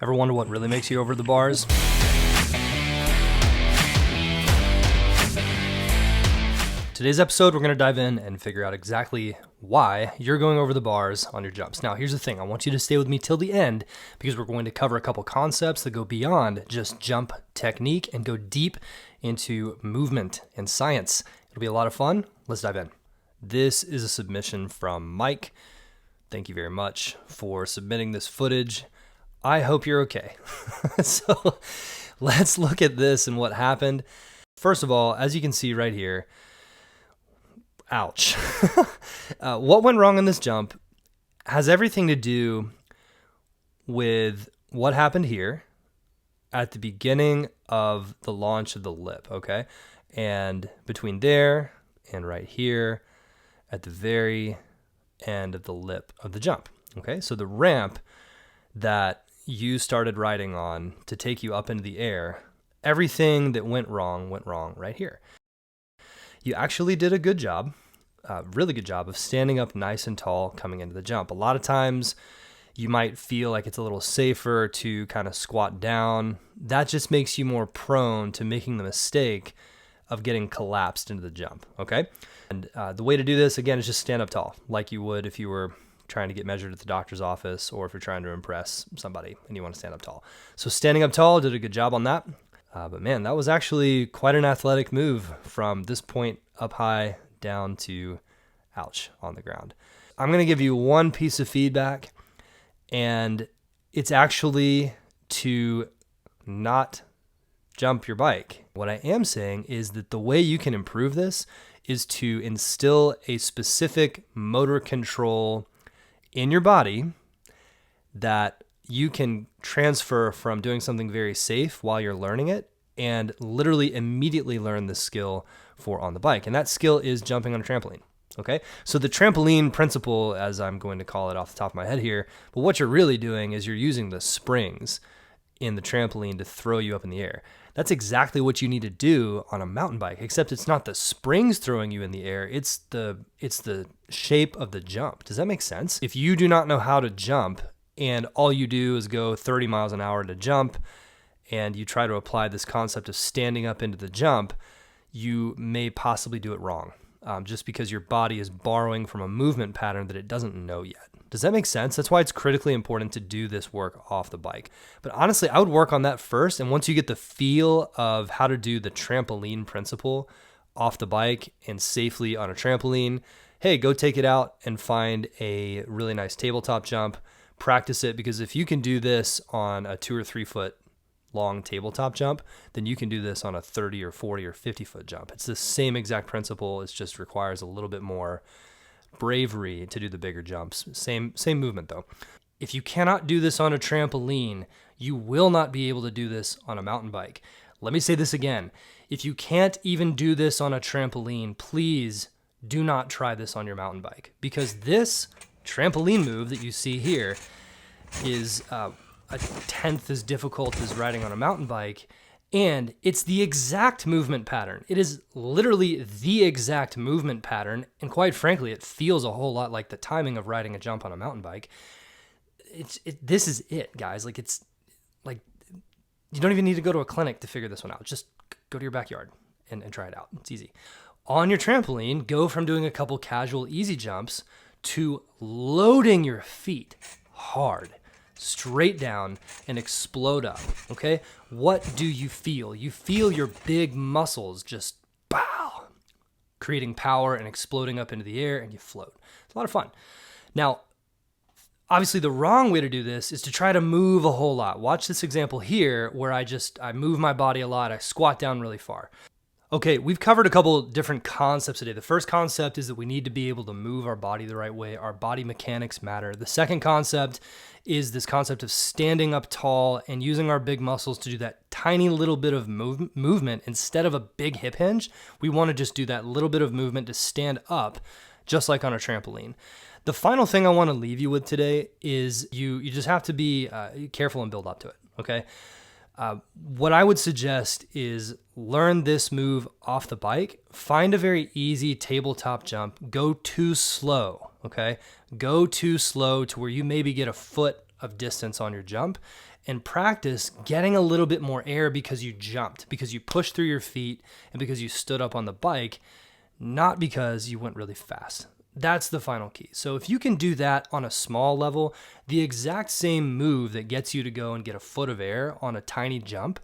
Ever wonder what really makes you over the bars? Today's episode, we're going to dive in and figure out exactly why you're going over the bars on your jumps. Now, here's the thing. I want you to stay with me till the end because we're going to cover a couple concepts that go beyond just jump technique and go deep into movement and science. It'll be a lot of fun. Let's dive in. This is a submission from Mike. Thank you very much for submitting this footage. I hope you're okay. So let's look at this and what happened. First of all, as you can see right here, ouch. What went wrong in this jump has everything to do with what happened here at the beginning of the launch of the lip, okay? And between there and right here at the very end of the lip of the jump, okay? So the ramp that you started riding on to take you up into the air, everything that went wrong right here. You actually did a good job, really good job of standing up nice and tall coming into the jump. A lot of times you might feel like it's a little safer to kind of squat down. That just makes you more prone to making the mistake of getting collapsed into the jump, okay? And the way to do this, again, is just stand up tall, like you would if you were trying to get measured at the doctor's office or if you're trying to impress somebody and you want to stand up tall. So standing up tall, did a good job on that. But man, that was actually quite an athletic move from this point up high down to ouch on the ground. I'm going to give you one piece of feedback, and it's actually to not jump your bike. What I am saying is that the way you can improve this is to instill a specific motor control in your body that you can transfer from doing something very safe while you're learning it and literally immediately learn the skill for on the bike. And that skill is jumping on a trampoline. Okay. So the trampoline principle, as I'm going to call it off the top of my head here, but what you're really doing is you're using the springs in the trampoline to throw you up in the air. That's exactly what you need to do on a mountain bike, except it's not the springs throwing you in the air. It's the shape of the jump. Does that make sense? If you do not know how to jump and all you do is go 30 miles an hour to jump and you try to apply this concept of standing up into the jump, you may possibly do it wrong, just because your body is borrowing from a movement pattern that it doesn't know yet. Does that make sense? That's why it's critically important to do this work off the bike. But honestly, I would work on that first. And once you get the feel of how to do the trampoline principle off the bike and safely on a trampoline, hey, go take it out and find a really nice tabletop jump. Practice it, because if you can do this on a 2 or 3 foot long tabletop jump, then you can do this on a 30 or 40 or 50 foot jump. It's the same exact principle. It just requires a little bit more bravery to do the bigger jumps. Same movement though. If you cannot do this on a trampoline, you will not be able to do this on a mountain bike. Let me say this again. If you can't even do this on a trampoline, please do not try this on your mountain bike, because this trampoline move that you see here is a tenth as difficult as riding on a mountain bike. And it's the exact movement pattern. It is literally the exact movement pattern. And quite frankly, it feels a whole lot like the timing of riding a jump on a mountain bike. This is it, guys. Like, it's like, you don't even need to go to a clinic to figure this one out. Just go to your backyard and try it out. It's easy. On your trampoline, go from doing a couple casual easy jumps to loading your feet hard, straight down, and explode up, okay? What do you feel? You feel your big muscles just bow, creating power and exploding up into the air, and you float. It's a lot of fun. Now, obviously the wrong way to do this is to try to move a whole lot. Watch this example here where I move my body a lot. I squat down really far. Okay, we've covered a couple different concepts today. The first concept is that we need to be able to move our body the right way. Our body mechanics matter. The second concept is this concept of standing up tall and using our big muscles to do that tiny little bit of movement instead of a big hip hinge. We want to just do that little bit of movement to stand up, just like on a trampoline. The final thing I want to leave you with today is you just have to be careful and build up to it, okay? What I would suggest is learn this move off the bike. Find a very easy tabletop jump. Go too slow, okay? Go too slow to where you maybe get a foot of distance on your jump and practice getting a little bit more air because you jumped, because you pushed through your feet, and because you stood up on the bike, not because you went really fast. That's the final key. So if you can do that on a small level, the exact same move that gets you to go and get a foot of air on a tiny jump,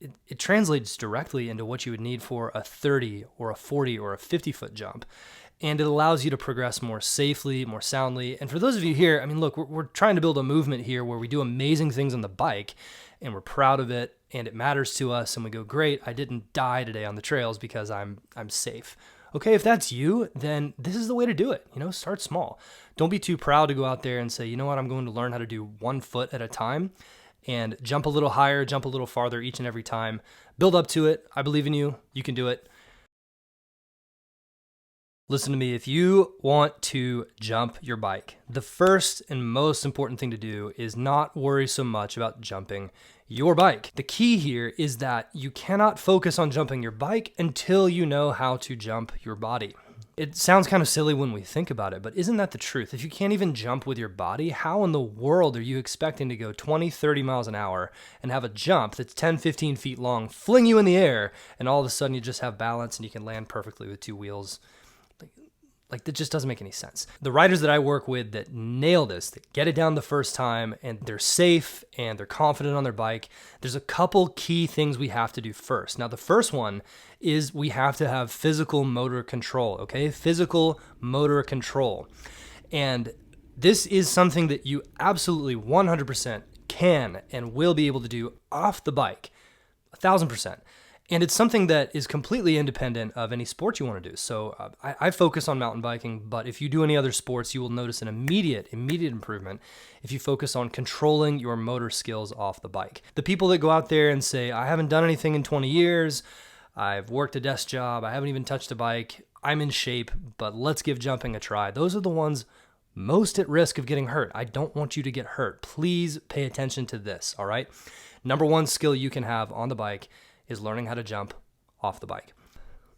it translates directly into what you would need for a 30 or a 40 or a 50-foot jump. And it allows you to progress more safely, more soundly. And for those of you here, I mean, look, we're trying to build a movement here where we do amazing things on the bike and we're proud of it and it matters to us and we go, great, I didn't die today on the trails because I'm safe. Okay, if that's you, then this is the way to do it. Start small. Don't be too proud to go out there and say, you know what, I'm going to learn how to do 1 foot at a time and jump a little higher, jump a little farther each and every time. Build up to it. I believe in you. You can do it. Listen to me, if you want to jump your bike, the first and most important thing to do is not worry so much about jumping your bike. The key here is that you cannot focus on jumping your bike until you know how to jump your body. It sounds kind of silly when we think about it, but isn't that the truth? If you can't even jump with your body, how in the world are you expecting to go 20, 30 miles an hour and have a jump that's 10, 15 feet long, fling you in the air, and all of a sudden you just have balance and you can land perfectly with 2 wheels? Like, that just doesn't make any sense. The riders that I work with that nail this, that get it down the first time, and they're safe and they're confident on their bike, there's a couple key things we have to do first. Now, the first one is we have to have physical motor control, okay? Physical motor control. And this is something that you absolutely 100% can and will be able to do off the bike, 1,000%. And it's something that is completely independent of any sport you want to do. So I focus on mountain biking, but if you do any other sports, you will notice an immediate improvement if you focus on controlling your motor skills off the bike. The people that go out there and say, I haven't done anything in 20 years, I've worked a desk job, I haven't even touched a bike, I'm in shape, but let's give jumping a try. Those are the ones most at risk of getting hurt. I don't want you to get hurt. Please pay attention to this, all right? Number one skill you can have on the bike is learning how to jump off the bike.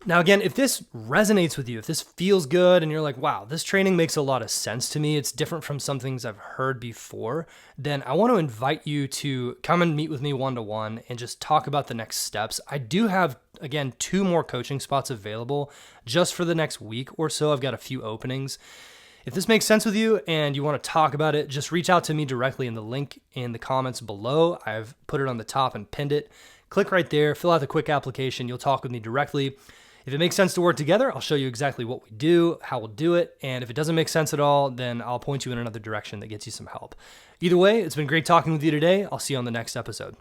Now, again, if this resonates with you, if this feels good and you're like, wow, this training makes a lot of sense to me, it's different from some things I've heard before, then I want to invite you to come and meet with me one-to-one and just talk about the next steps. I do have, again, 2 more coaching spots available just for the next week or so. I've got a few openings. If this makes sense with you and you want to talk about it, just reach out to me directly in the link in the comments below. I've put it on the top and pinned it. Click right there, fill out the quick application. You'll talk with me directly. If it makes sense to work together, I'll show you exactly what we do, how we'll do it. And if it doesn't make sense at all, then I'll point you in another direction that gets you some help. Either way, it's been great talking with you today. I'll see you on the next episode.